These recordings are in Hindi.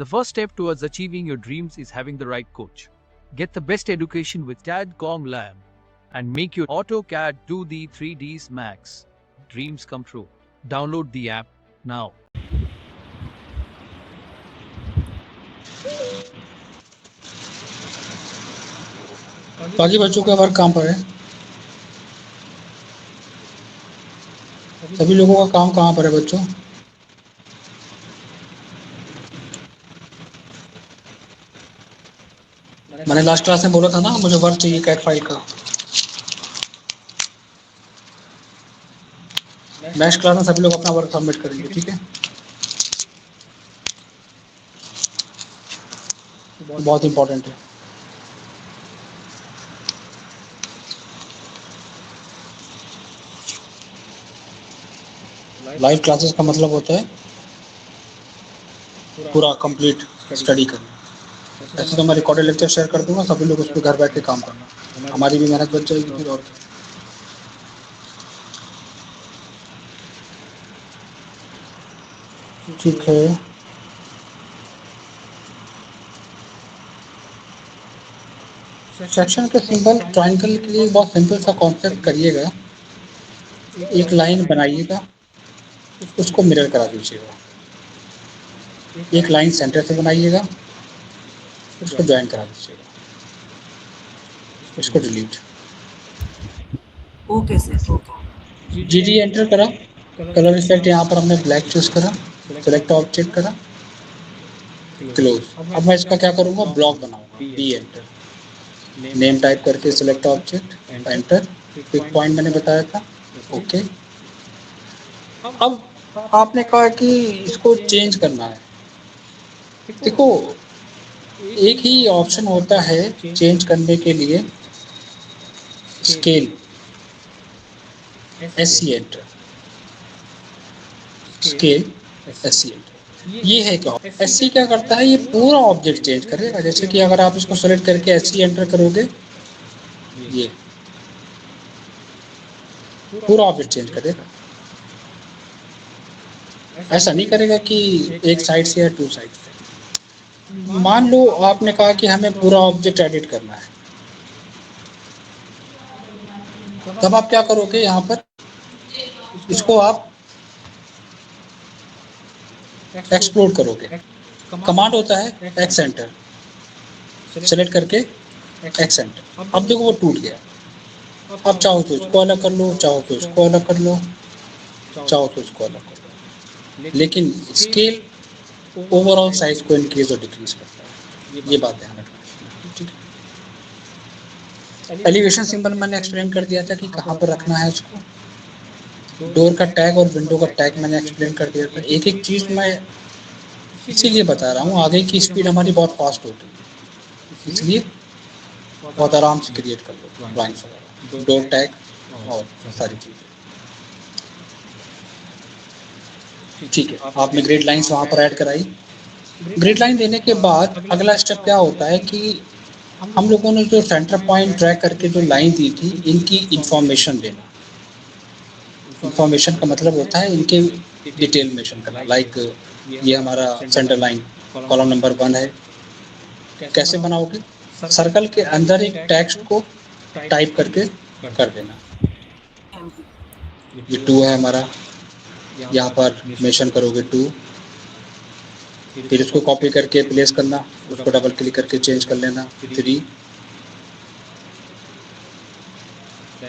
first step towards achieving your dreams is having the right coach. Get the best education with CAD.com Lab and make your AutoCAD 2D 3Ds Max dreams come true. Download the app now. बाकी बच्चों का वर्क कहाँ पर है? सभी लोगों का काम कहाँ पर है बच्चों? मैंने लास्ट क्लास में बोला था ना मुझे वर्क चाहिए कैट फाइल का। नेक्स्ट क्लास में सभी लोग अपना वर्क सबमिट करेंगे, ठीक है? बहुत इंपॉर्टेंट है। लाइव क्लासेस का मतलब होता है पूरा कंप्लीट स्टडी करना। ऐसे तो मैं रिकॉर्डेड लेक्चर शेयर कर दूंगा, सभी लोग उस पर घर बैठ के काम करना, हमारी भी मेहनत बच जाएगी फिर। और ठीक है, सेक्शन के सिंबल ट्रायंगल के लिए बहुत सिंपल सा कॉन्सेप्ट करिएगा। एक लाइन बनाइएगा, उसको मिरर करा दीजिएगा। एक लाइन सेंटर से बनाइएगा, उसको ज्वाइन करा दीजिएगा। इसको डिलीट। Okay sir, okay. जी एंटर करा। कलर इफेक्ट यहाँ पर हमने ब्लैक चूज करा, सिलेक्ट ऑब्जेक्ट करा, क्लोज। अब मैं इसका क्या करूँगा, ब्लॉक बनाऊंगा। बी एंटर, नेम टाइप करके select object, enter, pick point मैंने बताया था, ओके। अब आपने कहा कि इसको चेंज करना है। देखो, एक ही ऑप्शन होता है चेंज करने के लिए, scale, S C enter, scale S C enter. ये है क्या, एस सी क्या करता है, ये पूरा ऑब्जेक्ट चेंज करेगा। जैसे कि अगर आप इसको सेलेक्ट करके एस सी एंटर करोगे, ये पूरा ऑब्जेक्ट चेंज करेगा। ऐसा नहीं करेगा कि एक साइड से या टू साइड से। मान लो आपने कहा कि हमें पूरा ऑब्जेक्ट एडिट करना है, तब आप क्या करोगे, यहाँ पर इसको आप एक्सप्लोर करोगे। कमांड होता है एक्स एंटर, सेलेक्ट करके एक्स एंटर। अब देखो वो टूट गया। अब चाहो तो इसको अलग कर लो, चाहो तो इसको अलग कर लो, चाहो तो इसको अलग कर लो, लेकिन स्केल ओवरऑल साइज को इंक्रीज और डिक्रीज करता है। ये बात ध्यान रखना, ठीक है? एलिवेशन सिंबल मैंने एक्सप्लेन कर दिया था कि कहाँ पर रखना है इसको। डोर का टैग और विंडो का टैग मैंने एक्सप्लेन कर दिया था। एक एक चीज़ मैं इसीलिए बता रहा हूँ, आगे की स्पीड हमारी बहुत फास्ट होती है, इसलिए बहुत आराम से क्रिएट कर लो ड्राइंग्स वगैरह, डोर टैग और सारी चीज़ें। ठीक है, आपने ग्रिड लाइंस वहाँ पर ऐड कराई। ग्रिड लाइन देने के बाद अगला स्टेप क्या होता है कि हम लोगों ने जो सेंटर पॉइंट ट्रैक करके जो लाइन दी थी, इनकी इंफॉर्मेशन देना। इंफॉर्मेशन का मतलब होता है इनके डिटेल मेंशन करना। लाइक ये हमारा सेंटर लाइन कॉलम नंबर 1 है। कैसे बनाओगे, सर्कल के अंदर एक टेक्स्ट को टाइप करके कर देना। ये 2 है हमारा, यहाँ पर मेंशन करोगे 2, फिर इसको कॉपी करके प्लेस करना, उसको डबल क्लिक करके चेंज कर लेना 3,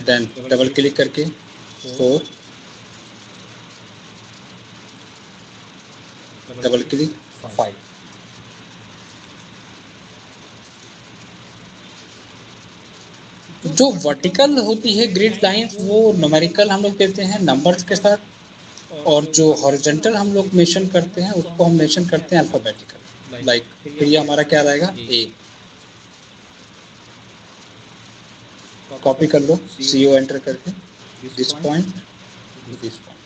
देन डबल क्लिक करके 4, डबल क्लिक 5। जो वर्टिकल होती है ग्रिड लाइंस, वो न्यूमेरिकल हम लोग देते हैं नंबर्स के साथ, और जो हॉरिजॉन्टल हम लोग मेंशन करते हैं उसको हम मेंशन करते हैं अल्फाबेटिकल। लाइक फिर ये हमारा क्या रहेगा, ए। कॉपी कर लो, CO एंटर करके this point two this point,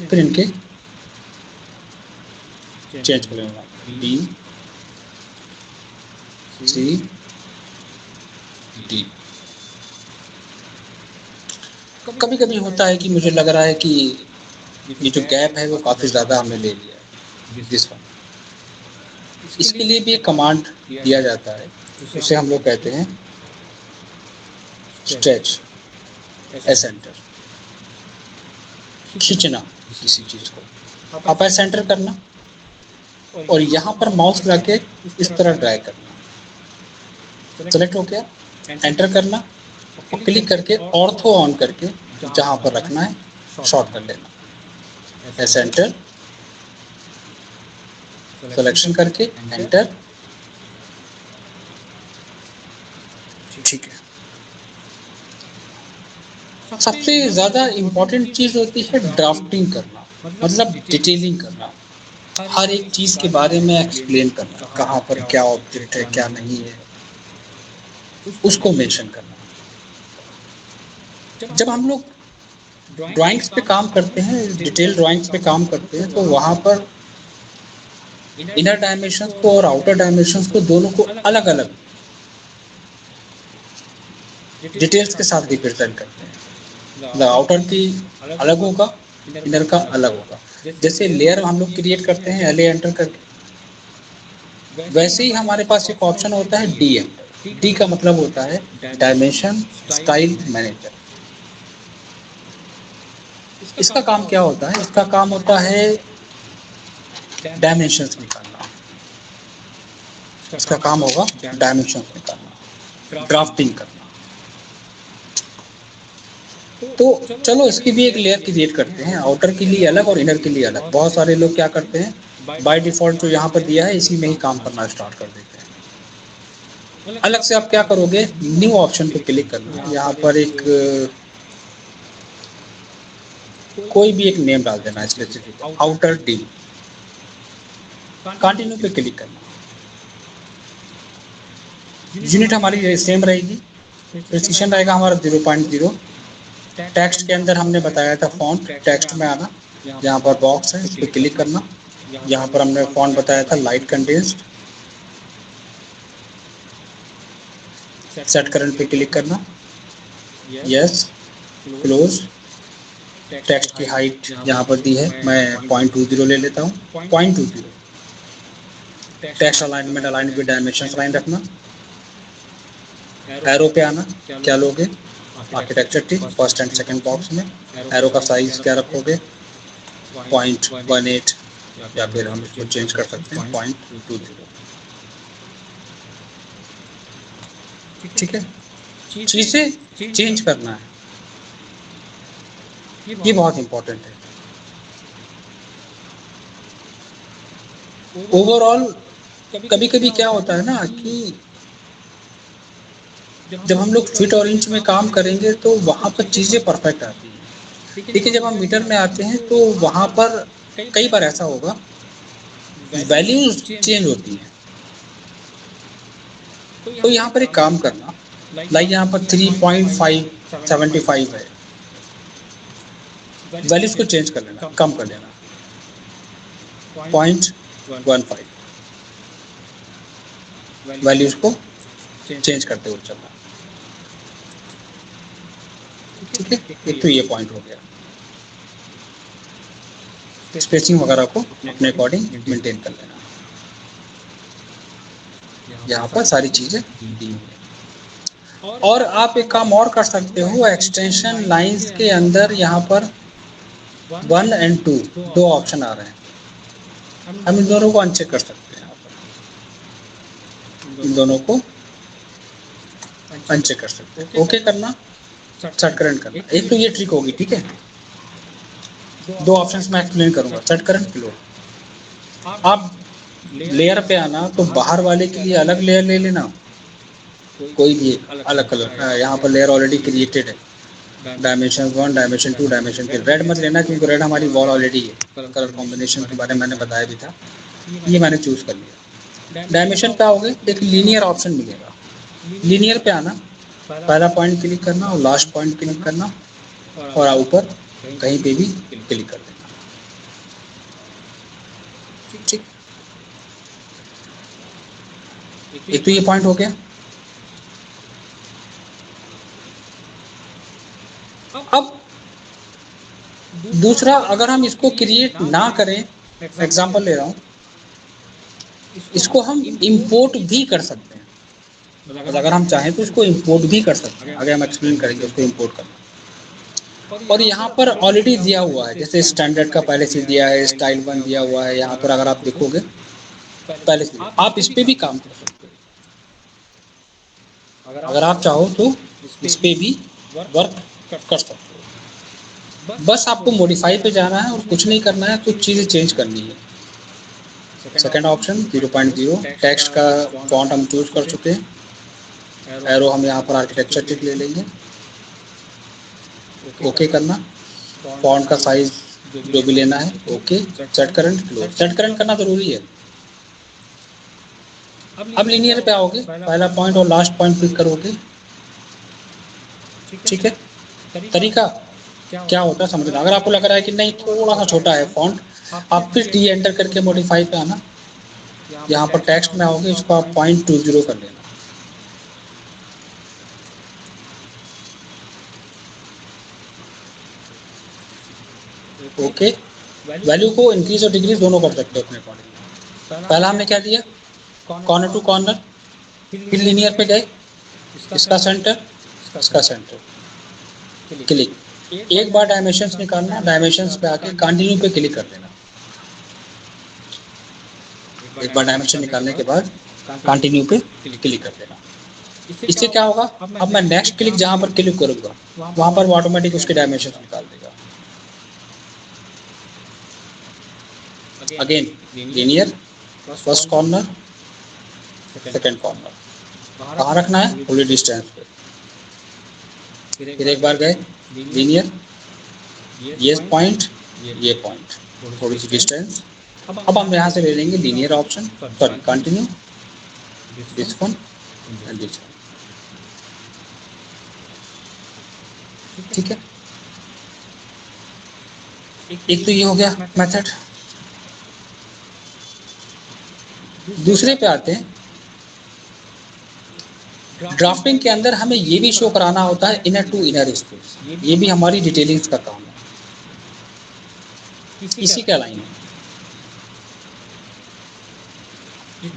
फिर इनके चेंज कर लेना, B C D। कभी कभी होता है कि मुझे लग रहा है कि ये जो गैप है वो काफ़ी ज़्यादा हमने ले लिया है, दिस वन। इसके लिए भी एक कमांड दिया जाता है, उसे हम लोग कहते हैं स्ट्रेच, एस एंटर, खींचना किसी चीज़ को, अप एस एंटर करना और यहाँ पर माउस लगा के इस तरह ड्रैग करना। सेलेक्ट हो गया, एंटर करना और क्लिक करके ऑर्थो ऑन करके जहाँ पर रखना है शॉर्ट कर लेना। एस एंटर, सिलेक्शन करके एंटर, ठीक है। सबसे ज़्यादा इम्पोर्टेंट चीज़ होती है ड्राफ्टिंग करना, मतलब डिटेलिंग करना, हर एक चीज़ के बारे में एक्सप्लेन करना, कहाँ पर क्या ऑब्जेक्ट है क्या नहीं है, उसको मेंशन करना। जब हम लोग ड्राइंग्स पे काम करते हैं, डिटेल ड्राइंग्स पे काम करते हैं, तो वहाँ पर इनर डायमेंशंस को और आउटर डायमेंशंस को दोनों को अलग अलग डिटेल्स के साथ रिप्रेजेंट करते हैं। आउटर की अलग होगा, इनर का अलग होगा। जैसे लेयर हम लोग क्रिएट करते हैं LA एंटर करके, वैसे ही हमारे पास एक ऑप्शन होता है डी एंटर। डी का मतलब होता है डायमेंशन स्टाइल मैनेजर। इसका काम क्या होता है? इसका काम होता है डायमेंशंस निकालना। इसका काम होगा डायमेंशंस निकालना, ड्राफ्टिंग करना। तो चलो इसकी भी एक लेयर क्रिएट करते हैं, आउटर के लिए अलग और इनर के लिए अलग। बहुत सारे लोग क्या करते हैं, बाय डिफॉल्ट जो यहाँ पर दिया है इसी में ही काम करना स्टार्ट कर देते हैं। अलग से आप क्या करोगे, न्यू ऑप्शन पे क्लिक करना है, यहाँ पर एक कोई भी एक नेम डाल देना स्पेसिफिक, आउटर डी, कंटिन्यू पे क्लिक करना। यूनिट हमारी सेम रहेगी, प्रिसिशन रहेगा हमारा 0.0। टेक्स्ट के अंदर हमने बताया था फॉन्ट, टेक्स्ट में आना, यहाँ पर बॉक्स है इस पर क्लिक करना। यहाँ पर हमने फॉन्ट बताया था लाइट कंडेंस्ड, सेट करंट पे क्लिक करना, यस, क्लोज। टेक्स्ट की हाइट यहाँ पर दी है, मैं 0.20 ले लेता हूँ, 0.20। Text alignment, align with dimension line रखना। एरो पे आना, क्या लोगे, architecture T first and second box में। एरो का साइज क्या रखोगे, 0.18 या फिर हम इसको चेंज कर सकते हैं 0.20। ठीक है, चीज़ें चेंज करना है, ये बहुत इंपॉर्टेंट है। ओवरऑल कभी कभी क्या होता है ना कि जब हम लोग फीट और इंच में काम करेंगे तो वहाँ पर चीज़ें परफेक्ट आती हैं, लेकिन जब हम मीटर में आते हैं तो वहाँ पर कई बार ऐसा होगा वैल्यूज चेंज होती हैं। तो यहाँ पर एक काम करना, लाइक यहाँ पर 3.575 है, वैल्यूज को चेंज कर लेना, कम कर लेना, 0.15 वैल्यूज को चेंज करते हुए चलना। ठीक है, एक तो ये पॉइंट हो गया। स्पेसिंग वगैरह को अपने अकॉर्डिंग मेंटेन कर लेना। यहाँ पर सारी चीज़ें दी हुई हैं। और आप एक काम और कर सकते हो, एक्सटेंशन लाइंस के अंदर यहाँ पर 1 और 2 दो ऑप्शन आ रहे हैं, हम इन दोनों को अनचेक कर सकते हैं। यहाँ पर इन दोनों को अनचेक कर सकते हैं। ओके करना, सेट करंट करना। एक तो ये ट्रिक होगी, ठीक है। दो ऑप्शंस मैं एक्सप्लेन करूंगा, सेट करंट, क्लोज। आप लेयर पे आना तो बाहर वाले के लिए अलग लेयर ले लेना, कोई भी अलग कलर। यहाँ पर लेयर ऑलरेडी क्रिएटेड है, डायमेंशन 1, डायमेंशन 2, डायमेंशन 3। रेड मत लेना क्योंकि रेड हमारी वॉल ऑलरेडी है। कलर कॉम्बिनेशन के बारे में मैंने बताया भी था, ये मैंने चूज कर लिया। डायमेंशन पे आओगे, एक लीनियर ऑप्शन मिलेगा, लीनियर पे आना, पहला पॉइंट क्लिक करना और लास्ट पॉइंट क्लिक करना और ऊपर कहीं पे भी क्लिक कर देना। ठीक, एक तो ये पॉइंट हो गया। अब दूसरा, अगर हम इसको क्रिएट ना करें, एग्जांपल ले रहा हूँ, इसको हम इंपोर्ट भी कर सकते हैं। मतलब अगर हम चाहें तो इसको इंपोर्ट भी कर सकते हैं। आगे हम एक्सप्लेन करेंगे उसको इंपोर्ट करना। और यहाँ पर ऑलरेडी दिया हुआ है, जैसे स्टैंडर्ड का पहले से दिया है, स्टाइल 1 दिया हुआ है। यहाँ पर अगर आप देखोगे पहले से आप इस पे भी काम कर सकते हो। अगर आप चाहो तो इस पे भी वर्क कर सकते हो। बस आपको मॉडिफाई पे जाना है और कुछ नहीं करना है, कुछ चीज़ें चेंज करनी है। सेकेंड ऑप्शन 0.0 टेक्स्ट का फॉन्ट हम चूज कर चुके हैं। एरो हम यहाँ पर आर्किटेक्चर टिक ले लेंगे। ओके करना। फॉन्ट का साइज जो भी लेना है, okay. Set current, close. Set current करना जरूरी है। अब लीनियर पे आओगे, पहला पॉइंट और लास्ट पॉइंट पिक करोगे। ठीक है। तरीका क्या होता है समझना। अगर आपको लग रहा है कि नहीं थोड़ा सा छोटा है फॉन्ट, आप फिर डी एंटर करके मॉडिफाई पे आना। यहाँ पर टेक्स्ट में आओगे, इसको आप 0.20 कर लेना। ओके। वैल्यू को इंक्रीज और डिक्रीज दोनों कर सकते हो अपने अकॉर्डिंग। पहला हमने क्या दिया, कॉर्नर टू कॉर्नर। फिर लीनियर पे गए, इसका सेंटर, इसका सेंटर, क्लिक। एक बार डायमेंशंस निकालना, डायमेंशंस पे आके कंटिन्यू पे क्लिक कर देना। एक बार डायमेंशन निकालने के बाद कंटिन्यू पे क्लिक कर देना। इससे क्या होगा, अब मैं नेक्स्ट क्लिक जहां पर क्लिक करूंगा वहां पर वो ऑटोमेटिक उसके डायमेंशन निकाल देगा। Again linear, first corner, second corner. कहाँ रखना है, पूरी डिस्टेंस पे। फिर एक बार गए लीनियर, ये पॉइंट, ये पॉइंट, थोड़ी सी डिस्टेंस। अब हम यहाँ से ले लेंगे linear option, sorry continue, this one and this one. ठीक है। एक तो ये हो गया मेथड। दूसरे पे आते हैं। ड्राफ्टिंग के अंदर हमें ये भी शो कराना होता है इनर टू इनर स्पेस। ये भी हमारी डिटेलिंग्स का काम है। इसी के अलाइन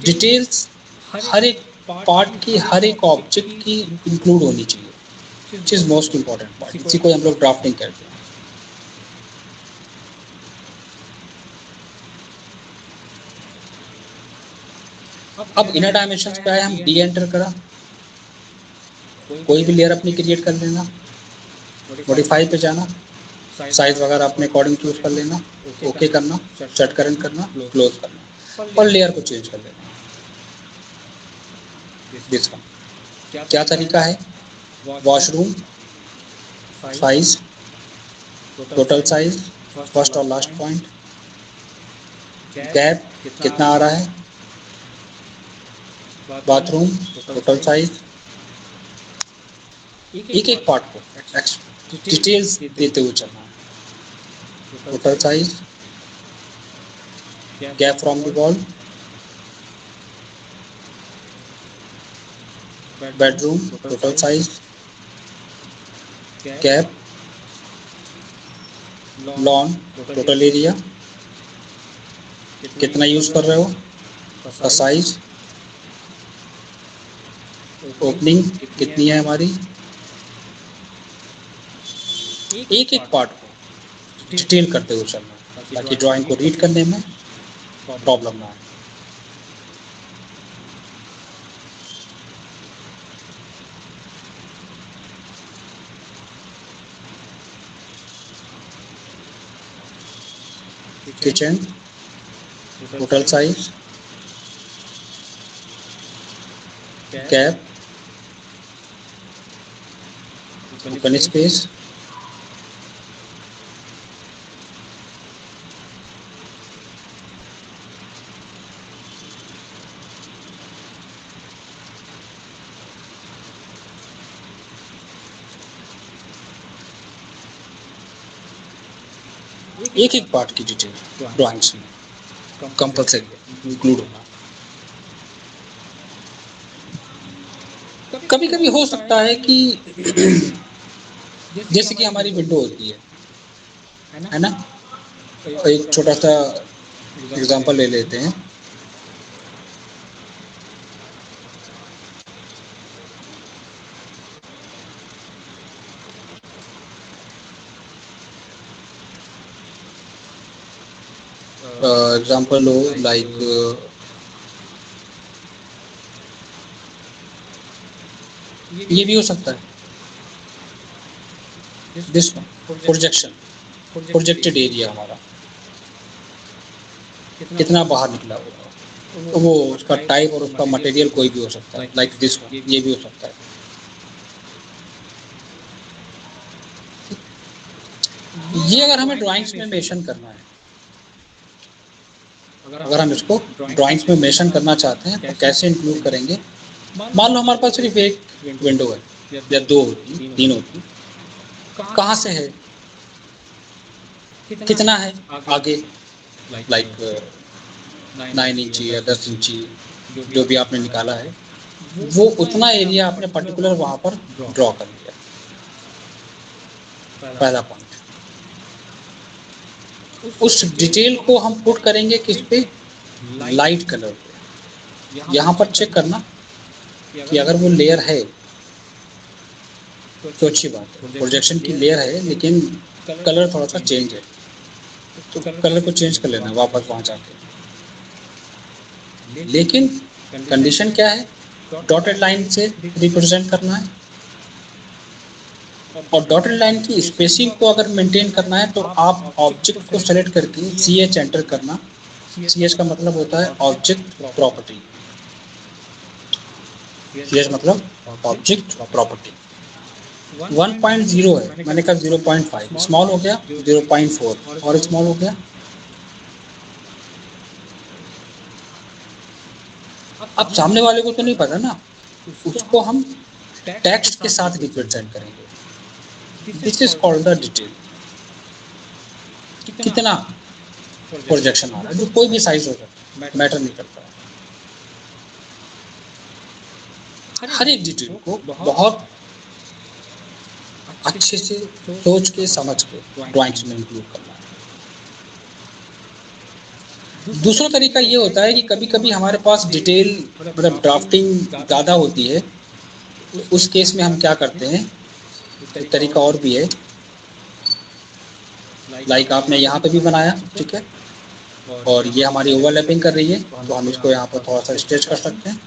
डिटेल्स हर एक पार्ट की, हर एक ऑब्जेक्ट की इंक्लूड होनी चाहिए, which is most important part. इसी को हम लोग ड्राफ्टिंग कहते हैं। अब इनर डायमेंशंस पे आए, हम डी एंटर करा, कोई भी लेयर अपनी क्रिएट कर लेना। मॉडिफाई पे जाना, साइज वगैरह अपने अकॉर्डिंग चूज कर लेना। ओके करना, सेट करंट करना, क्लोज करना और लेयर को चेंज कर लेना। This one. क्या तरीका है, washroom, size, total size, first और लास्ट पॉइंट, गैप कितना आ रहा है, बाथरूम, टोटल साइज। एक एक पार्ट को डिटेल्स देते हुए चलना है। Total size, gap from the wall, bedroom, total size, gap, lawn, total area, कितना यूज कर रहे हो, का साइज, ओपनिंग कितनी है हमारी। एक एक पार्ट को डिटेल करते हुए चलना ताकि ड्राइंग को रीड करने में प्रॉब्लम ना आए। Kitchen, total size, gap, open space, एक एक पार्ट की डिटेल ड्राइंग्स में कंपल्सरी इंक्लूड होना। कभी कभी हो सकता है कि जैसे कि हमारी विंडो होती है, है ना। एक छोटा सा एग्जांपल ले लेते हैं। एग्जांपल हो लाइक ये भी हो सकता है, दिस प्रोजेक्शन, प्रोजेक्टेड एरिया हमारा कितना बाहर निकला होगा, तो वो उसका टाइप और उसका मटेरियल कोई भी हो सकता है, लाइक दिस ये भी हो सकता है। ये अगर हमें ड्राइंग्स में मेंशन करना है, अगर हम इसको ड्राइंग्स में मेंशन करना चाहते हैं तो कैसे इंक्लूड करेंगे। मान लो हमारे पास सिर्फ एक विंडो है या दो होती, तीन होती, कहाँ से है, कितना है आगे, लाइक 9 इंची या 10 इंची जो भी आपने निकाला है, वो उतना एरिया आपने पर्टिकुलर वहां पर ड्रॉ कर लिया। पहला पॉइंट, उस डिटेल को हम पुट करेंगे किस पे, लाइट कलर पे। यहाँ पर चेक करना कि अगर वो लेयर है तो अच्छी बात है, प्रोजेक्शन की लेयर है लेकिन कलर थोड़ा सा चेंज है, तो कलर को चेंज कर लेना वापस वहां जाके। लेकिन कंडीशन क्या है, डॉटेड लाइन से रिप्रेजेंट करना है, और डॉटेड लाइन की स्पेसिंग को अगर मेंटेन करना है तो आप ऑब्जेक्ट को सेलेक्ट करके CH एंटर करना। CH का मतलब होता है ऑब्जेक्ट प्रॉपर्टी, CH मतलब ऑब्जेक्ट प्रॉपर्टी। 1.0 है, मैंने कहा 0.5 स्मॉल हो गया, 0.4 और स्मॉल हो गया। अब सामने वाले को तो नहीं पता ना, उसको हम टेक्स्ट के साथ रिप्रेजेंट करेंगे। This is called the detail. कितना प्रोजेक्शन आ रहा है, जो कोई भी साइज हो सकता है, मैटर नहीं करता। हर एक डिटेल को बहुत अच्छे से सोच के समझ के ड्राइंग्स में इंक्लूड करना है। दूसरा तरीका ये होता है कि कभी कभी हमारे पास डिटेल मतलब ड्राफ्टिंग ज़्यादा होती है, तो उस केस में हम क्या करते हैं, एक तरीका और भी है, लाइक आपने यहाँ पे भी बनाया, ठीक है, और ये हमारी ओवरलैपिंग कर रही है, तो हम इसको यहाँ पर थोड़ा सा स्ट्रेच कर सकते हैं,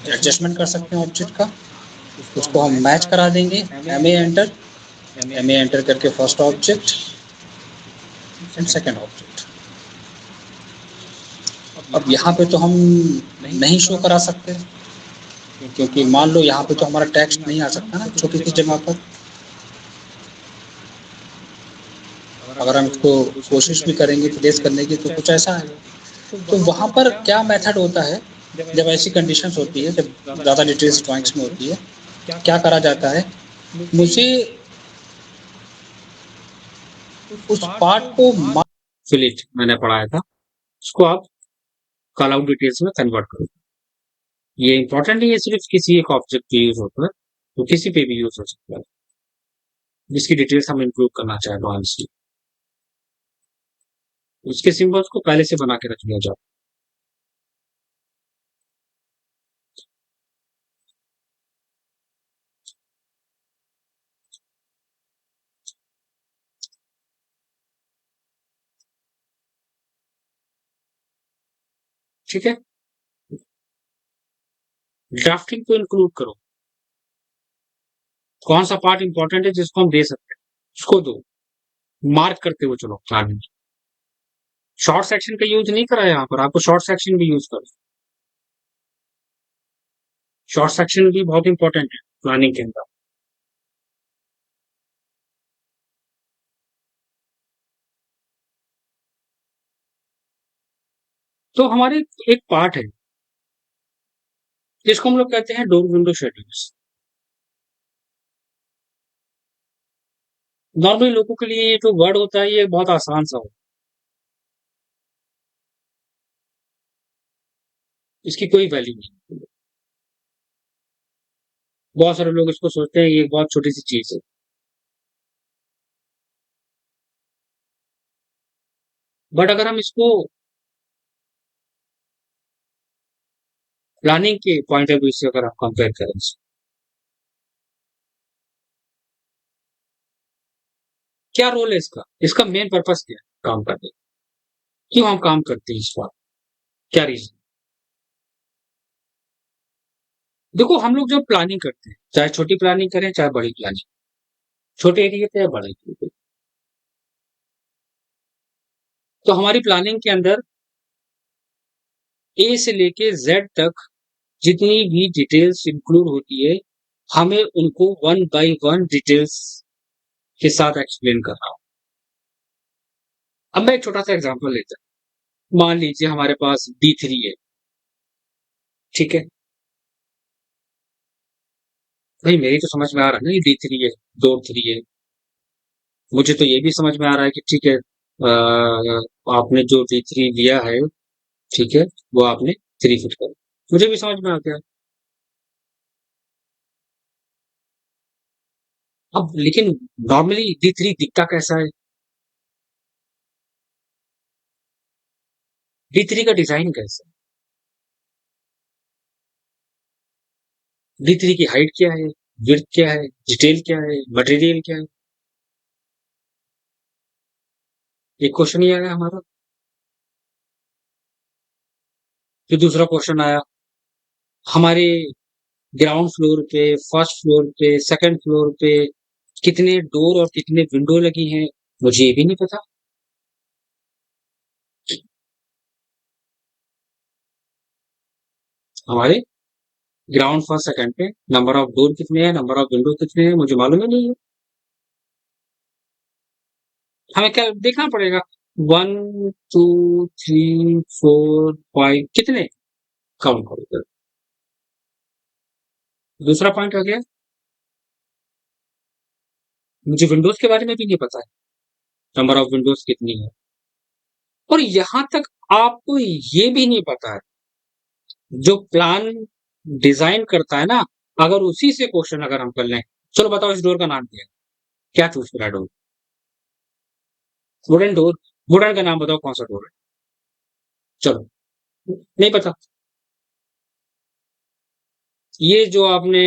एडजस्टमेंट कर सकते हैं ऑब्जेक्ट का, उसको हम मैच करा देंगे। MA एंटर, MA एंटर करके first object and second object. अब यहाँ पे तो हम नहीं शो करा सकते, क्योंकि मान लो यहाँ पे तो हमारा टेक्स्ट नहीं आ सकता ना छोटी सी जगह पर। अगर हम इसको कोशिश भी करेंगे प्लेस करने की तो कुछ ऐसा है, तो वहाँ पर क्या मेथड होता है, जब ऐसी कंडीशंस होती है, जब ज़्यादा डिटेल्स ड्राइंग्स में होती है, क्या करा जाता है, मुझे उस पार्ट को फिलिट मैंने पढ़ाया था, उसको आप कॉल आउट डिटेल्स में कन्वर्ट करो। ये इंपॉर्टेंट नहीं है सिर्फ किसी एक ऑब्जेक्ट पे यूज होता है, तो किसी पे भी यूज हो सकता है, जिसकी डिटेल्स हम इंक्लूड करना चाहें एडवांस में। उसके सिंबल्स को पहले से बना के रख लिया जाए। ठीक है, ड्राफ्टिंग को इंक्लूड करो। कौन सा पार्ट इंपॉर्टेंट है जिसको हम दे सकते हैं, उसको दो, मार्क करते हुए चलो प्लान में। शॉर्ट सेक्शन का यूज नहीं करा यहाँ पर, आपको शॉर्ट सेक्शन भी यूज करो। शॉर्ट सेक्शन भी बहुत इंपॉर्टेंट है प्लानिंग के अंदर। तो हमारे एक पार्ट है जिसको हम लोग कहते हैं डोर विंडो शेड्यूल्स। नॉर्मली लोगों के लिए ये जो वर्ड होता है ये बहुत आसान सा होता है, इसकी कोई वैल्यू नहीं। बहुत सारे लोग इसको सोचते हैं ये एक बहुत छोटी सी चीज है। बट अगर हम इसको प्लानिंग के पॉइंट ऑफ व्यू से अगर आप कंपेयर करें, क्या रोल है इसका, इसका मेन पर्पस क्या है काम करने का? क्यों हम काम करते हैं इस पर, क्या रीजन? देखो हम लोग जब प्लानिंग करते हैं, चाहे छोटी प्लानिंग करें चाहे बड़ी प्लानिंग, छोटे एरिया पे या बड़े एरिया पे, तो हमारी प्लानिंग के अंदर ए से लेके जेड तक जितनी भी डिटेल्स इंक्लूड होती है, हमें उनको वन बाय वन डिटेल्स के साथ एक्सप्लेन कर रहा हूं। अब मैं एक छोटा सा एग्जांपल लेता हूं। मान लीजिए हमारे पास D3 है, ठीक है भाई, मेरी तो समझ में आ रहा है ना ये D3 है, डोर 3 है। मुझे तो ये भी समझ में आ रहा है कि ठीक है, आपने जो D3 लिया है, ठीक है, वो आपने 3 फीट कर, मुझे भी समझ में आ गया। अब लेकिन नॉर्मली D3 दिखता कैसा है, D3 का डिजाइन कैसा है, D3 की हाइट क्या है, विड्थ क्या है, डिटेल क्या है, मटेरियल क्या है, एक क्वेश्चन ही आया हमारा। फिर दूसरा क्वेश्चन आया हमारे ग्राउंड फ्लोर पे, फर्स्ट फ्लोर पे, सेकंड फ्लोर पे कितने डोर और कितने विंडो लगी हैं, मुझे ये भी नहीं पता। हमारे ग्राउंड फर्स्ट सेकंड पे नंबर ऑफ डोर कितने हैं, नंबर ऑफ विंडो कितने हैं, मुझे मालूम ही नहीं है। हमें क्या देखना पड़ेगा, 1 2 3 4 5 कितने, काउंट करो इधर। दूसरा पॉइंट आ गया, मुझे विंडोज के बारे में भी नहीं पता है, नंबर ऑफ विंडोज कितनी है, और यहां तक आपको ये भी नहीं पता है, जो प्लान डिजाइन करता है ना, अगर उसी से क्वेश्चन अगर हम कर लें, चलो बताओ इस डोर का नाम क्या है, क्या चूज करा डोर, वुडन डोर, वुडन का नाम बताओ कौन सा डोर है, चलो नहीं पता। ये जो आपने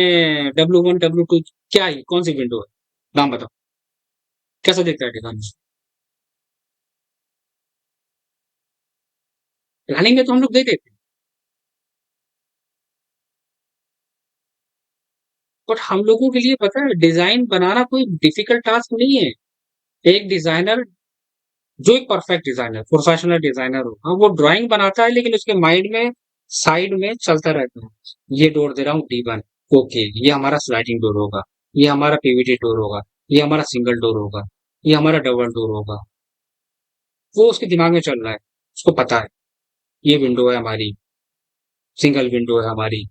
W1 W2 क्या है, कौन सी विंडो है, नाम बताओ, कैसा दिखता है डिजाइन, प्लानिंग में तो हम लोग दे देते हैं, बट हम लोगों के लिए पता है डिजाइन बनाना कोई डिफिकल्ट टास्क नहीं है। एक डिजाइनर, जो एक परफेक्ट डिजाइनर, प्रोफेशनल डिजाइनर होगा, वो ड्राइंग बनाता है लेकिन उसके माइंड में साइड में चलता रहता है, ये डोर दे रहा हूँ D1, ओके ये हमारा स्लाइडिंग डोर होगा, ये हमारा पीवीटी डोर होगा, ये हमारा सिंगल डोर होगा, ये हमारा डबल डोर होगा, वो उसके दिमाग में चल रहा है, उसको पता है ये विंडो है हमारी, सिंगल विंडो है हमारी,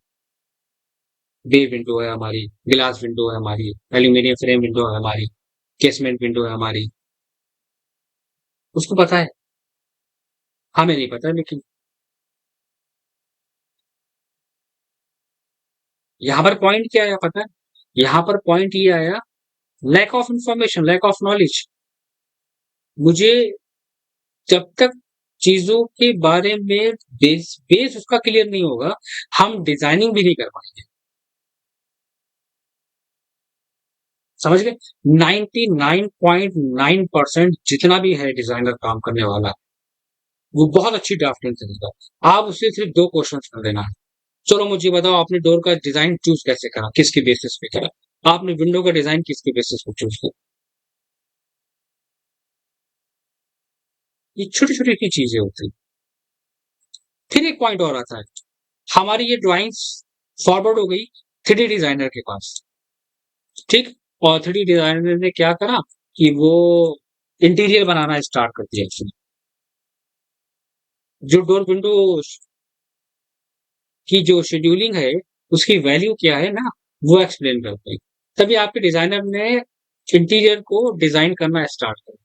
बे विंडो है हमारी, ग्लास विंडो है हमारी, एल्यूमिनियम फ्रेम विंडो है हमारी, केसमेंट विंडो है हमारी, उसको पता है, हमें नहीं पता। लेकिन यहाँ पर पॉइंट क्या आया पता है, यहाँ पर पॉइंट ये आया, lack of information, lack of knowledge. मुझे जब तक चीजों के बारे में बेस बेस उसका क्लियर नहीं होगा, हम डिजाइनिंग भी नहीं कर पाएंगे। समझ गए, 99.9% जितना भी है डिजाइनर काम करने वाला, वो बहुत अच्छी ड्राफ्टिंग करेगा, आप उससे सिर्फ 2 क्वेश्चन कर देना है। चलो मुझे बताओ आपने डोर का डिजाइन चूज कैसे करा, किसके बेसिस पे करा, आपने विंडो का डिजाइन किसके बेसिस पे चूज किया, ये छोटी छोटी की चीजें होती हैं। फिर एक पॉइंट और आता है, हमारी ये ड्राइंग्स फॉरवर्ड हो गई 3D डिजाइनर के पास, ठीक, और 3D डिजाइनर ने क्या करा कि वो इंटीरियर बनाना स्टार्ट कर दिया उसने। जो डोर विंडो की जो शेड्यूलिंग है, उसकी वैल्यू क्या है ना, वो एक्सप्लेन करते हैं। तभी आपके डिजाइनर ने इंटीरियर को डिजाइन करना स्टार्ट कर,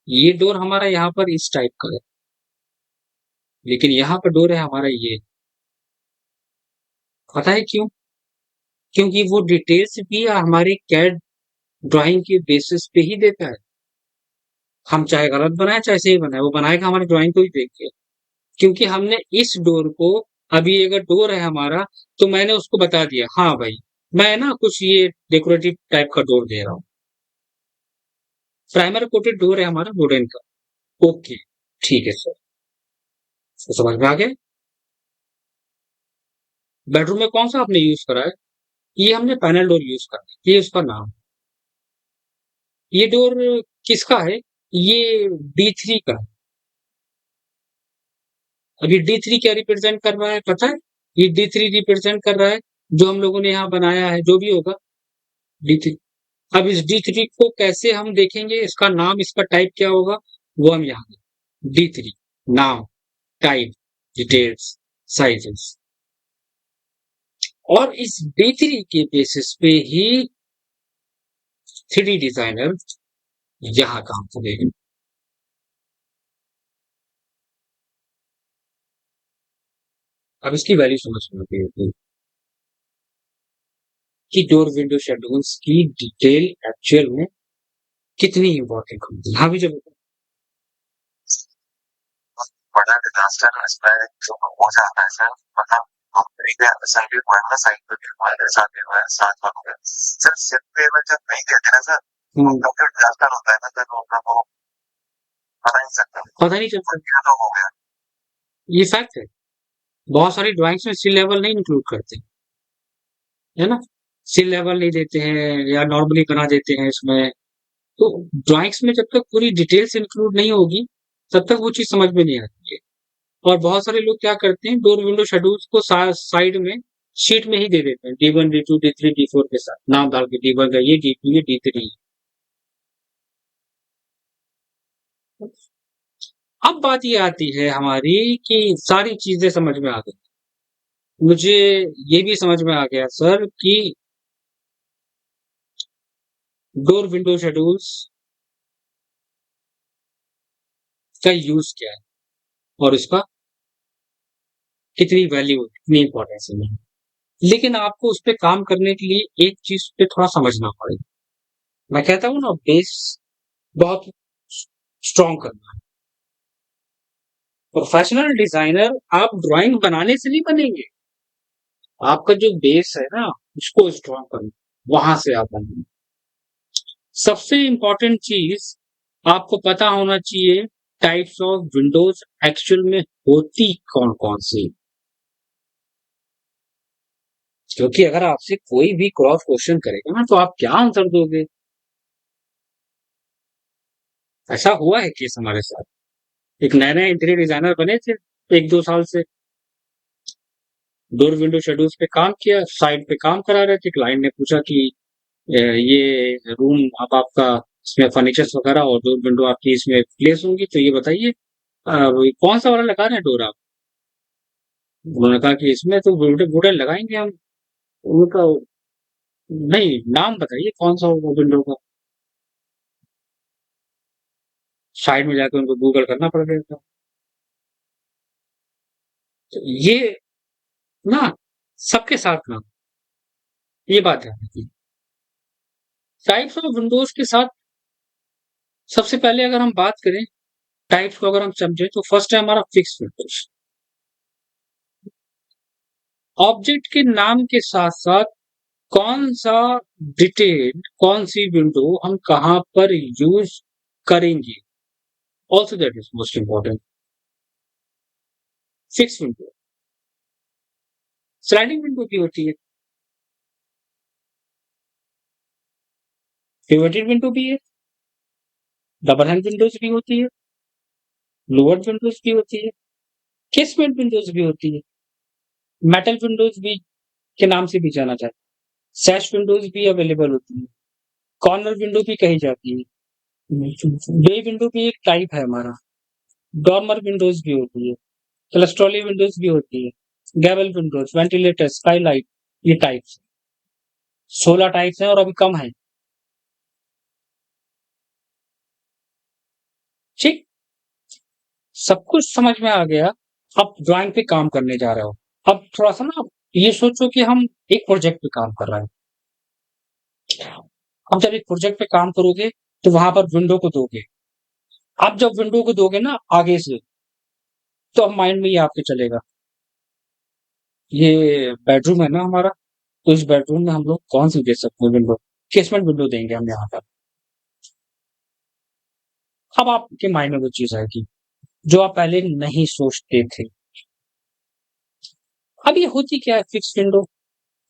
ये डोर हमारा यहाँ पर इस टाइप का है, लेकिन यहाँ पर डोर है हमारा ये, पता है क्यों, क्योंकि वो डिटेल्स भी हमारे कैड ड्राइंग के बेसिस पे ही देता है। हम चाहे गलत बनाए चाहे सही बनाए, वो बनाएगा हमारी ड्राइंग को ही देख के। क्योंकि हमने इस डोर को, अभी अगर डोर है हमारा, तो मैंने उसको बता दिया, हाँ भाई मैं ना कुछ ये डेकोरेटिव टाइप का डोर दे रहा हूँ। प्राइमर कोटेड डोर है हमारा वुडन का। ओके, ठीक है सर, तो समझ में आ गया। बेडरूम में कौन सा आपने यूज करा है? ये हमने पैनल डोर यूज करा है, ये उसका नाम। ये डोर किसका है? ये D3 का है। अब ये D3 क्या रिप्रेजेंट कर रहा है पता है? ये D3 रिप्रेजेंट कर रहा है जो हम लोगों ने यहाँ बनाया है, जो भी होगा D3। अब इस D3 को कैसे हम देखेंगे, इसका नाम, इसका टाइप क्या होगा, वो हम यहाँ D3 नाम, टाइप, डिटेल्स, साइजेस। और इस D3 के बेसिस पे ही 3D डिजाइनर यहाँ काम करेगा। अब इसकी वैल्यू समझ में आती है कि डोर विंडो शेड्यूल्स की डिटेल एक्चुअल में कितनी इंपॉर्टेंट होती है। हाँ भी जब बड़ा डिजास्टर इसमें जो हो जाता है सर, मतलब कंपनी के साइड हुआ है ना, साइड पे हमारे साथ हुआ है, साथ में सर सिर्फ पेमेंट जब नहीं देते ना सर, तो फिर डिजास्टर होता है ना सर, लोगों को पता नहीं सकता, पता नहीं चलता क्या तो हो गया। ये फैक्ट है, बहुत सारी ड्राइंग्स में सी लेवल नहीं इंक्लूड करते, है ना, सी लेवल नहीं देते हैं या नॉर्मली बना देते हैं इसमें। तो ड्राइंग्स में जब तक पूरी डिटेल्स इंक्लूड नहीं होगी तब तक वो चीज समझ में नहीं आती है। और बहुत सारे लोग क्या करते हैं, डोर विंडो शेड्यूल्स को साइड में शीट में ही दे देते हैं, D1 D2 D3 D4 के साथ नाम डाल के, D1 का ये, D2 ये, D3। अब बात ये आती है हमारी कि सारी चीजें समझ में आ गई, मुझे ये भी समझ में आ गया सर कि डोर विंडो शेड्यूल्स का यूज क्या है और इसका कितनी वैल्यू, कितनी इंपॉर्टेंस है। लेकिन आपको उस पर काम करने के लिए एक चीज पे थोड़ा समझना पड़ेगा। मैं कहता हूँ ना, बेस बहुत स्ट्रॉन्ग करना है। प्रोफेशनल डिजाइनर आप ड्राइंग बनाने से नहीं बनेंगे, आपका जो बेस है ना उसको स्ट्रॉन्ग करना, वहां से आप बनेंगे। सबसे इंपॉर्टेंट चीज आपको पता होना चाहिए, टाइप्स ऑफ विंडोज एक्चुअल में होती कौन कौन सी। क्योंकि अगर आपसे कोई भी क्रॉस क्वेश्चन करेगा ना तो आप क्या आंसर दोगे। ऐसा हुआ है केस हमारे साथ, एक नए नए इंटीरियर डिजाइनर बने थे 1-2 साल से, डोर विंडो शेड्यूल्स पे काम किया, साइड पे काम करा रहे थे, क्लाइंट ने पूछा कि ये रूम अब आपका, इसमें फर्नीचर्स वगैरह और डोर विंडो आपकी इसमें प्लेस होंगी, तो ये बताइए कौन सा वाला लगा रहे हैं डोर आप। उन्होंने कहा कि इसमें तो वुडन वुडन लगाएंगे हम। उनका नहीं, नाम बताइए कौन सा होगा विंडो का। साइड में जाकर उनको गूगल करना पड़ गया था। तो ये ना सबके साथ ना, ये बात है। टाइप्स ऑफ विंडोज के साथ सबसे पहले अगर हम बात करें, टाइप्स को अगर हम समझे, तो फर्स्ट है हमारा फिक्स विंडोज। ऑब्जेक्ट के नाम के साथ साथ कौन सा डिटेल, कौन सी विंडो हम कहां पर यूज करेंगे, also that is most important. Fix window, sliding window भी होती है, पिवटेड विंडो भी है, डबल हैंड विंडोज भी होती है, लोअर विंडोज भी होती है, केसमेंट विंडोज भी होती है, मेटल विंडोज भी के नाम से भी जाना जाता है, सैश विंडोज भी अवेलेबल होती है, कॉर्नर विंडो भी कही जाती है, बे विंडो भी एक टाइप है हमारा, डॉर्मर विंडोज भी होती है, क्लस्ट्रॉली विंडोज भी होती है, गैबल विंडोज, वेंटिलेटर, स्काईलाइट, ये टाइप्स 16 टाइप्स हैं और अभी कम है। ठीक, सब कुछ समझ में आ गया। अब ड्राइंग पे काम करने जा रहे हो, अब थोड़ा सा ना ये सोचो कि हम एक प्रोजेक्ट पे काम कर रहे हैं। अब जब एक प्रोजेक्ट पे काम करोगे तो वहां पर विंडो को दोगे, आप जब विंडो को दोगे ना आगे से, तो अब माइंड में ये आपके चलेगा, ये बेडरूम है ना हमारा, तो इस बेडरूम में हम लोग कौन सी दे सकते हैं विंडो, केसमेंट विंडो देंगे हम यहाँ पर। अब आपके माइंड में वो चीज आएगी जो आप पहले नहीं सोचते थे। अब ये होती क्या है fix window?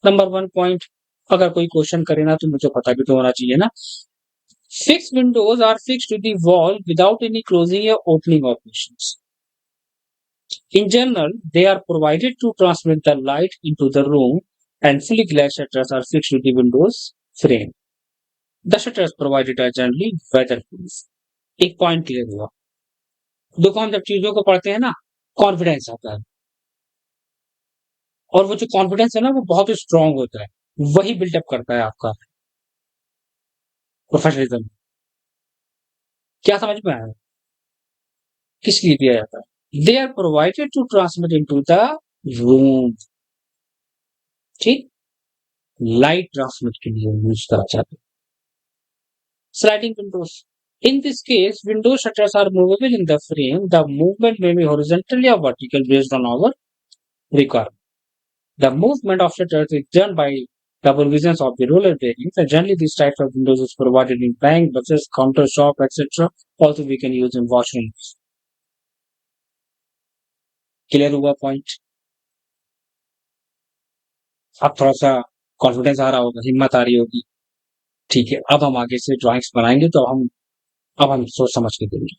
Number one point, अगर कोई क्वेश्चन करे ना तो मुझे पता भी तो होना चाहिए ना। Fixed windows are fixed to the wall without any closing or opening operations. In general, they are provided to transmit the light into the room, and fully glass shutters are fixed to the window's frame. The shutters provided are generally weatherproof. एक पॉइंट क्लियर हुआ। देखो हम जब चीजों को पढ़ते हैं ना, कॉन्फिडेंस आता है, और वो जो कॉन्फिडेंस है ना वो बहुत ही स्ट्रांग होता है, वही बिल्डअप करता है आपका प्रोफेशनलिज्म। क्या समझ में आया? किस लिए दिया जाता है? They are provided to transmit into the room, ठीक, लाइट ट्रांसमिट के लिए यूज करा जाता है। Sliding windows, in this case window shutters are movable in the frame. The movement may be horizontal or vertical based on our requirement. The movement of shutters is done by the provisions of the roller bearings, and generally these types of windows is provided in bank, buses, counter shop, etc. Also we can use in washrooms. Clear हुआ पॉइंट? अब थोड़ा सा कॉन्फिडेंस आ रहा होगा, हिम्मत आ रही होगी, ठीक है। अब हम आगे से ड्राइंग्स बनाएंगे तो अब हम सोच समझ के देंगे।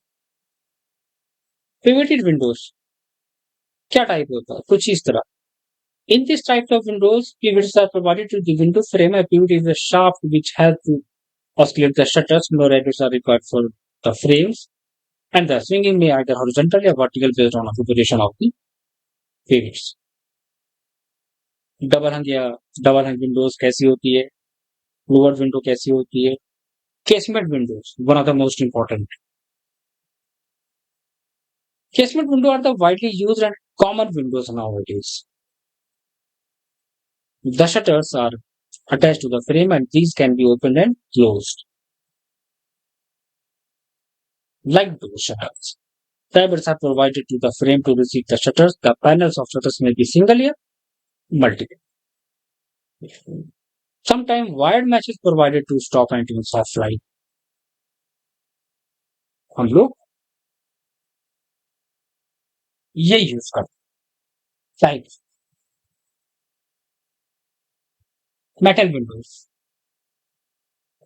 पिवेटेड विंडोज क्या टाइप होता है? कुछ इस तरह। In this type of windows, pivots are provided to the window frame. A pivot is a shaft which helps to oscillate the shutters. No radius are required for the frames, and the swinging may either horizontal or vertical based on the position of the pivots. Double hung Windows कैसी होती है? लोअर विंडो कैसी होती है? Casement Windows, one of the most important. Casement windows are the widely used and common windows nowadays. The shutters are attached to the frame and these can be opened and closed. Like door shutters. Tabs are provided to the frame to receive the shutters. The panels of shutters may be single or multiple. Sometimes wired mesh is provided to stop and tune soft light. हम लोग ये यूज करते हैं। Metal windows.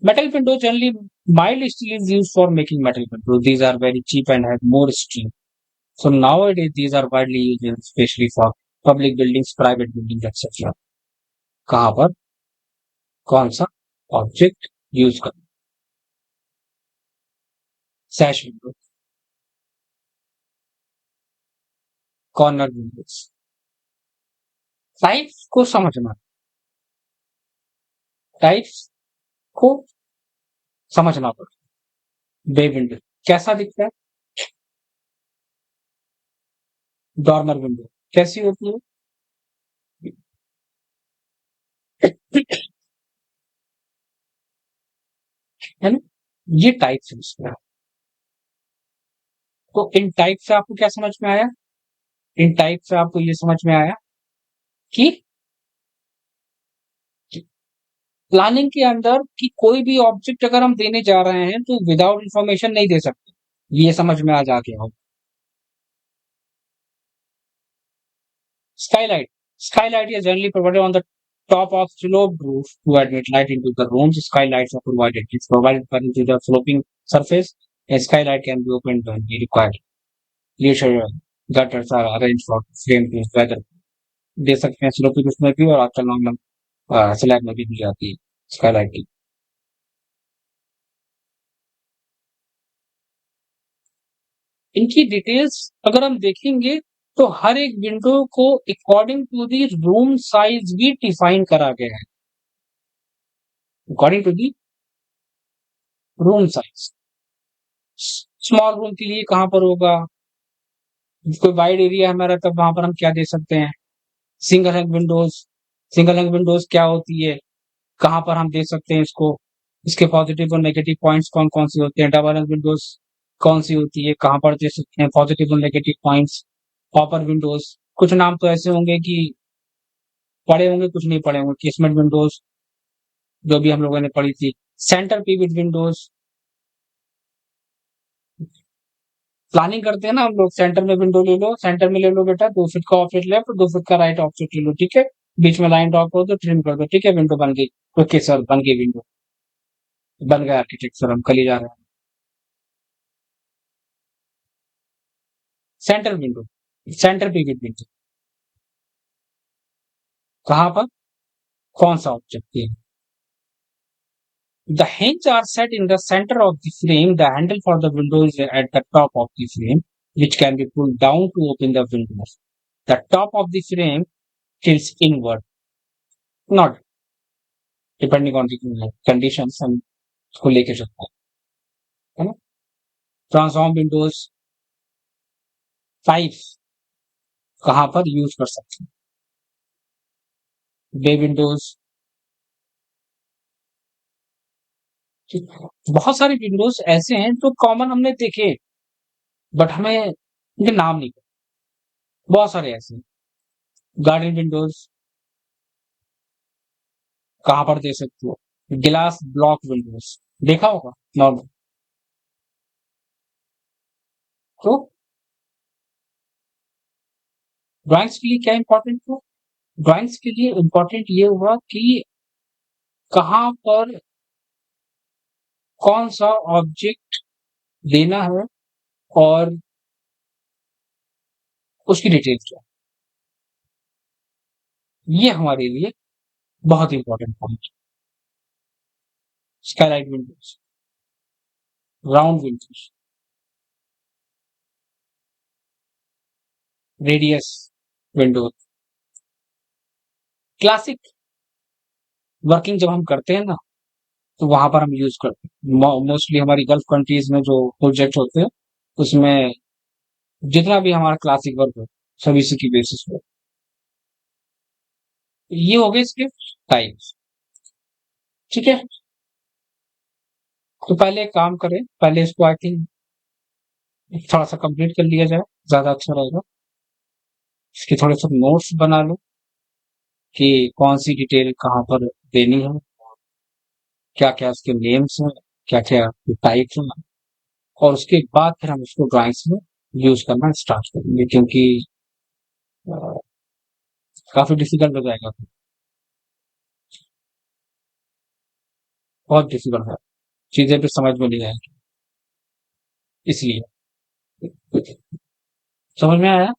Metal windows generally mild steel is used for making metal windows. These are very cheap and have more steel. So nowadays these are widely used especially for public buildings, private buildings, etc. कहाँ पर कौन सा ऑब्जेक्ट यूज कर? सैश विंडो, कॉर्नर विंडोज। टाइप्स को समझना, टाइप्स को समझना पड़ेगा। बे विंडो कैसा दिखता है? डॉर्मर विंडो कैसी होती है? है ना? ये टाइप्स है इसमें। तो इन टाइप से आपको क्या समझ में आया? इन टाइप से आपको ये समझ में आया कि प्लानिंग के अंदर कि कोई भी ऑब्जेक्ट अगर हम देने जा रहे हैं तो विदाउट इंफॉर्मेशन नहीं दे सकते। ये समझ में आ जाके हो। Skylight. Skylight is generally provided on the top of sloped roof to admit light into the rooms. Skylights are provided. It's provided into the sloping surface. A skylight can be opened when be required. Leisure gutters are arranged for frame to weather. दे सकते हैं स्लोपिंग उसमें भी, और आजकल नॉर्मल स्लैब में भी दी जाती है स्काईलाइट की। इनकी डिटेल्स अगर हम देखेंगे तो हर एक विंडो को according to the room size भी डिफाइन करा गया है। According to the room size, small room के लिए कहां पर होगा, कोई वाइड एरिया हमारा, तब वहां पर हम क्या दे सकते हैं? सिंगल हंग विंडोज। सिंगल हंग विंडोज क्या होती है, कहां पर हम दे सकते हैं इसको, इसके पॉजिटिव और नेगेटिव पॉइंट्स कौन कौन से होते हैं? डबल हंग विंडोज कौन सी होती है, कहाँ पर दे सकते हैं, पॉजिटिव और नेगेटिव पॉइंट्स, पॉपर विंडोज। कुछ नाम तो ऐसे होंगे कि पढ़े होंगे, कुछ नहीं पढ़े होंगे। केसमेंट विंडोज जो भी हम लोगों ने पढ़ी थी, सेंटर पिवट विंडोज। प्लानिंग करते हैं ना हम लोग, सेंटर में विंडो ले लो, सेंटर में ले लो बेटा 2 फीट का ऑफसेट लेफ्ट, 2 फीट का राइट ऑफसेट ले लो, ठीक है। बीच में लाइन ड्रॉ कर दो, ट्रिम कर दो, ठीक है, विंडो बन गई। ओके सर, बन गई विंडो, बन गया आर्किटेक्ट सर, हम कल ही जा रहे हैं। Centre window, centre pivot window, कहाँ पर, कौन सा ऑब्जेक्ट है। The hinge are set in the center of the frame. The handle for the window is at the top of the frame, which can be pulled down to open the windows. The top of the frame tilts inward, not depending on the conditions हम उसको लेके चलते हैं, है ना। ट्रांसफॉर्म विंडोज 5 कहाँ पर यूज कर सकते हैं, बे विंडोज, बहुत सारे विंडोज ऐसे हैं जो कॉमन हमने देखे, बट हमें उनके नाम नहीं पता। बहुत सारे ऐसे हैं। गार्डन विंडोज कहाँ पर दे सकते हो, ग्लास ब्लॉक विंडोज देखा होगा नॉर्मल। तो ड्राइंग्स के लिए क्या इंपॉर्टेंट हुआ, ड्राइंग्स के लिए इंपॉर्टेंट ये हुआ कि कहाँ पर कौन सा ऑब्जेक्ट देना है और उसकी डिटेल्स क्या है। ये हमारे लिए बहुत important point. Skylight Windows, round Windows, radius Windows, classic working जब हम करते हैं ना, तो वहां पर हम यूज करते हैं। मोस्टली हमारी गल्फ कंट्रीज में जो प्रोजेक्ट होते हैं, उसमें जितना भी हमारा क्लासिक वर्क हो, सब इसी की बेसिस पे। ये हो गए इसके टाइप्स, ठीक है। तो पहले एक काम करें, पहले इसको आई थिंक थोड़ा सा कंप्लीट कर लिया जाए, ज्यादा अच्छा रहेगा। इसके थोड़े से नोट्स बना लो कि कौन सी डिटेल कहाँ पर देनी है, क्या क्या उसके नेम्स हैं, क्या क्या टाइप्स हैं, और उसके बाद फिर हम इसको ड्राइंग्स में यूज करना स्टार्ट करेंगे, क्योंकि अ, काफी डिफिकल्ट हो जाएगा, बहुत डिफिकल्ट है, चीजें भी समझ में नहीं आएगी, इसलिए। समझ में आया।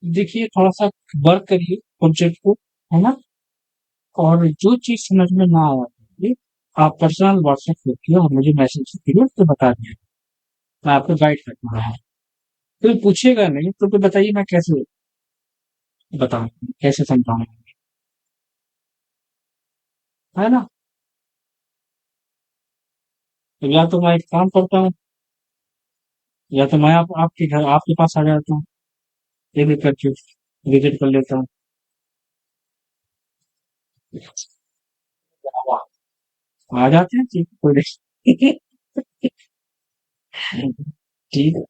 देखिए थोड़ा सा वर्क करिए प्रोजेक्ट को, है ना। और जो चीज समझ में ना आए, आप पर्सनल व्हाट्सएप करके और मुझे मैसेज करिए, तो बता दिए, मैं आपको गाइड करता हूँ। कोई पूछेगा नहीं तो फिर बताइए मैं कैसे बताऊँ, कैसे समझाऊँ, है ना। तो या तो मैं एक काम करता हूँ, या तो मैं आपके घर आपके पास आ जाता हूँ, ये भी करके विजिट कर लेता हूँ। आ जाते हैं, ठीक कोई नहीं। ठीक है।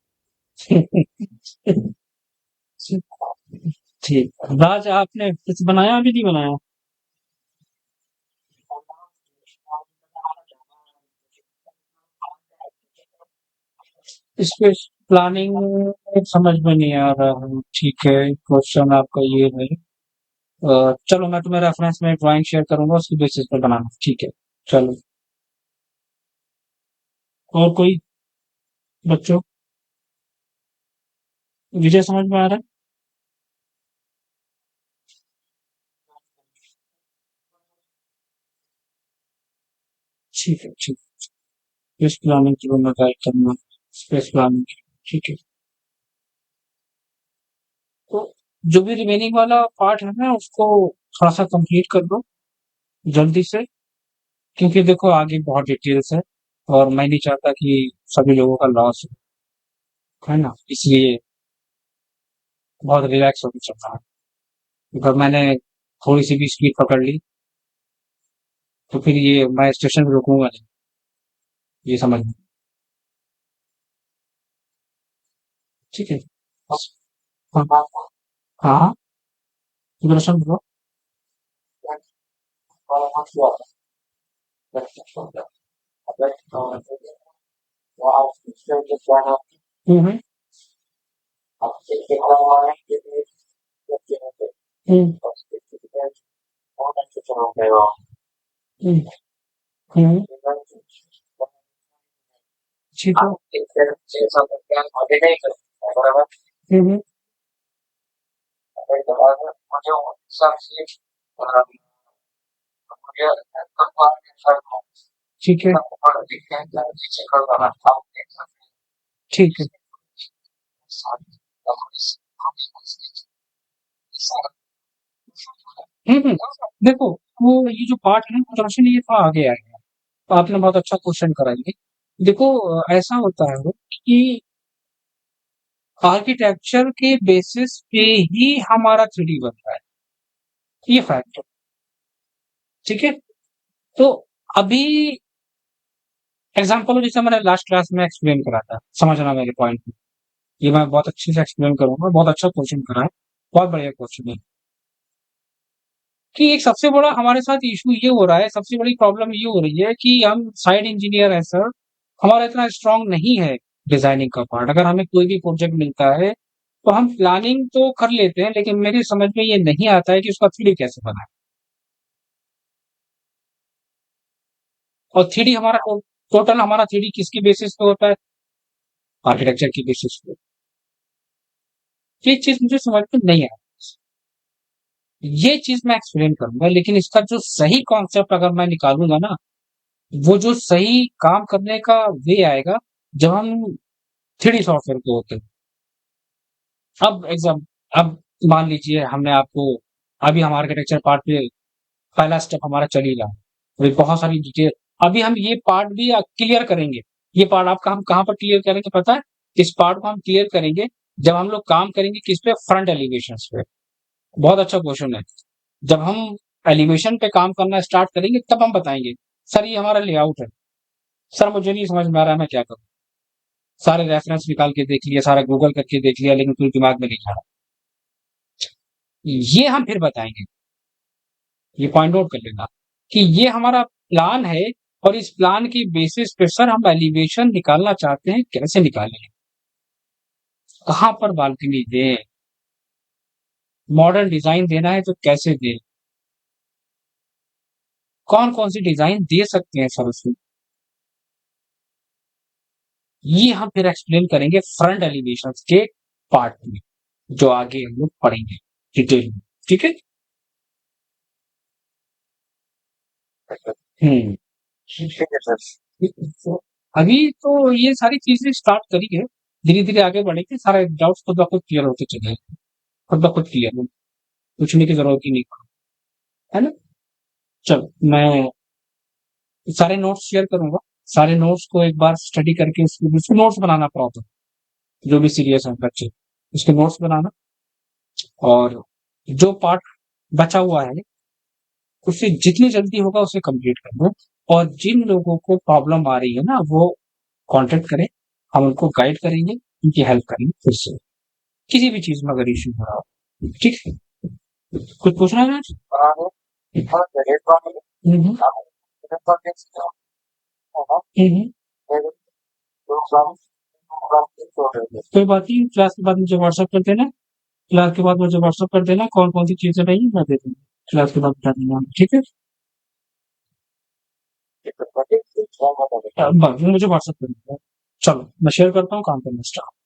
ठीक, राज आपने कुछ बनाया अभी नहीं बनाया। इस पे प्लानिंग समझ में नहीं आ रहा है, ठीक है, क्वेश्चन आपका ये है। चलो मैं तुम्हें रेफरेंस में ड्राइंग शेयर करूंगा, उसकी बेसिस पे बनाना, ठीक है। चलो, और कोई बच्चों, विजय समझ में आ रहा है। ठीक है, ठीक, स्पेस प्लानिंग की मैं गाइड करना, स्पेस प्लानिंग, ठीक है। तो जो भी रिमेनिंग वाला पार्ट है ना, उसको थोड़ा सा कंप्लीट कर दो जल्दी से, क्योंकि देखो आगे बहुत डिटेल्स है, और मैं नहीं चाहता कि सभी लोगों का लॉस हो, है ना, इसलिए बहुत रिलैक्स होके चल रहा है। अगर मैंने थोड़ी सी भी स्पीड पकड़ ली तो फिर ये मैं स्टेशन पे रुकूंगा नहीं, ये समझ में। ठीक है। हाँ हाँ, सुदर्शन ब्रो। हम्म हम्म हम्म हम्म, ठीक है। हम्म, ठीक है। ठीक है। हम्म, देखो, वो ये जो पार्ट है ना दर्शन, ये तो आगे आएगा। तो आपने बहुत अच्छा क्वेश्चन करा ये। देखो, ऐसा होता है कि आर्किटेक्चर के बेसिस पे ही हमारा 3D बनता है, ये फैक्ट है। ठीक है। तो अभी एग्जांपल जैसे मैंने लास्ट क्लास में एक्सप्लेन करा था, समझना मेरे पॉइंट को। ये मैं बहुत अच्छे से एक्सप्लेन करूंगा, बहुत अच्छा क्वेश्चन करा है, बहुत बढ़िया क्वेश्चन है। कि एक सबसे बड़ा हमारे साथ इशू ये हो रहा है, सबसे बड़ी प्रॉब्लम ये हो रही है कि हम साइड इंजीनियर है सर, हमारा इतना स्ट्रांग नहीं है डिजाइनिंग का पार्ट। अगर हमें कोई भी प्रोजेक्ट मिलता है तो हम प्लानिंग तो कर लेते हैं, लेकिन मेरी समझ में ये नहीं आता है कि उसका 3D कैसे बनाए। और 3D हमारा टोटल हमारा 3D किसकी बेसिस पे होता है? आर्किटेक्चर की बेसिस पे। ये चीज मुझे समझ में नहीं आई। ये चीज मैं एक्सप्लेन करूंगा, लेकिन इसका जो सही कॉन्सेप्ट अगर मैं निकालूंगा ना, वो जो सही काम करने का वे आएगा जब हम 3D सॉफ्टवेयर को होते हैं। अब एग्जाम, अब मान लीजिए हमने आपको, अभी हम आर्किटेक्चर पार्ट पे पहला स्टेप हमारा चल ही रहा है, अभी बहुत सारी डिटेल, अभी हम ये पार्ट भी क्लियर करेंगे। ये पार्ट आपका हम कहाँ पर क्लियर करेंगे पता है? इस पार्ट को हम क्लियर करेंगे जब हम लोग काम करेंगे किस पे, फ्रंट एलिवेशन पे। बहुत अच्छा क्वेश्चन है। जब हम एलिवेशन पे काम करना स्टार्ट करेंगे तब हम बताएंगे सर ये हमारा लेआउट है, सर मुझे नहीं समझ में आ रहा है मैं क्या करूं। सारे रेफरेंस निकाल के देख लिया, सारा गूगल करके देख लिया, लेकिन कोई दिमाग में नहीं आ रहा। ये हम फिर बताएंगे, ये पॉइंट आउट कर लेना कि ये हमारा प्लान है, और इस प्लान की बेसिस पे सर हम एलिवेशन निकालना चाहते हैं, कैसे निकालें, कहां पर बालकनी दें, मॉडर्न डिजाइन देना है तो कैसे दें, कौन कौन सी डिजाइन दे सकते हैं सर उसमें। ये हम फिर एक्सप्लेन करेंगे फ्रंट एलिवेशन के पार्ट में, जो आगे हम लोग पढ़ेंगे डिटेल में। ठीक है। हम्म। अभी तो ये सारी चीजें स्टार्ट करी है, धीरे धीरे आगे बढ़ेंगे, सारे डाउट्स खुद ब खुद क्लियर होते चले, खुद ब खुद क्लियर हो, पूछने की जरूरत ही नहीं है ना। चलो, मैं सारे नोट्स शेयर करूंगा, सारे नोट्स को एक बार स्टडी करके उसके नोट्स बनाना प्रॉपर, जो भी सीरियस है बच्चे उसके नोट्स बनाना, और जो पार्ट बचा हुआ है उससे जितनी जल्दी होगा उसे कंप्लीट करना। और जिन लोगों को प्रॉब्लम आ रही है ना, वो कांटेक्ट करें, हम उनको गाइड करेंगे, उनकी हेल्प करेंगे फिर से, किसी भी चीज में अगर इश्यू हो रहा हो। ठीक है। कुछ पूछना है आज? हम्म, हम्म, कोई बात नहीं, क्लास के बाद मुझे व्हाट्सएप कर देना, क्लास के बाद मुझे व्हाट्सएप कर देना कौन कौन सी चीजें रही मैं दे दूंगा, क्लास के बाद बता देना, ठीक है। मुझे व्हाट्सएप कर देना। चलो मैं शेयर करता हूँ, काम करना स्टार्ट।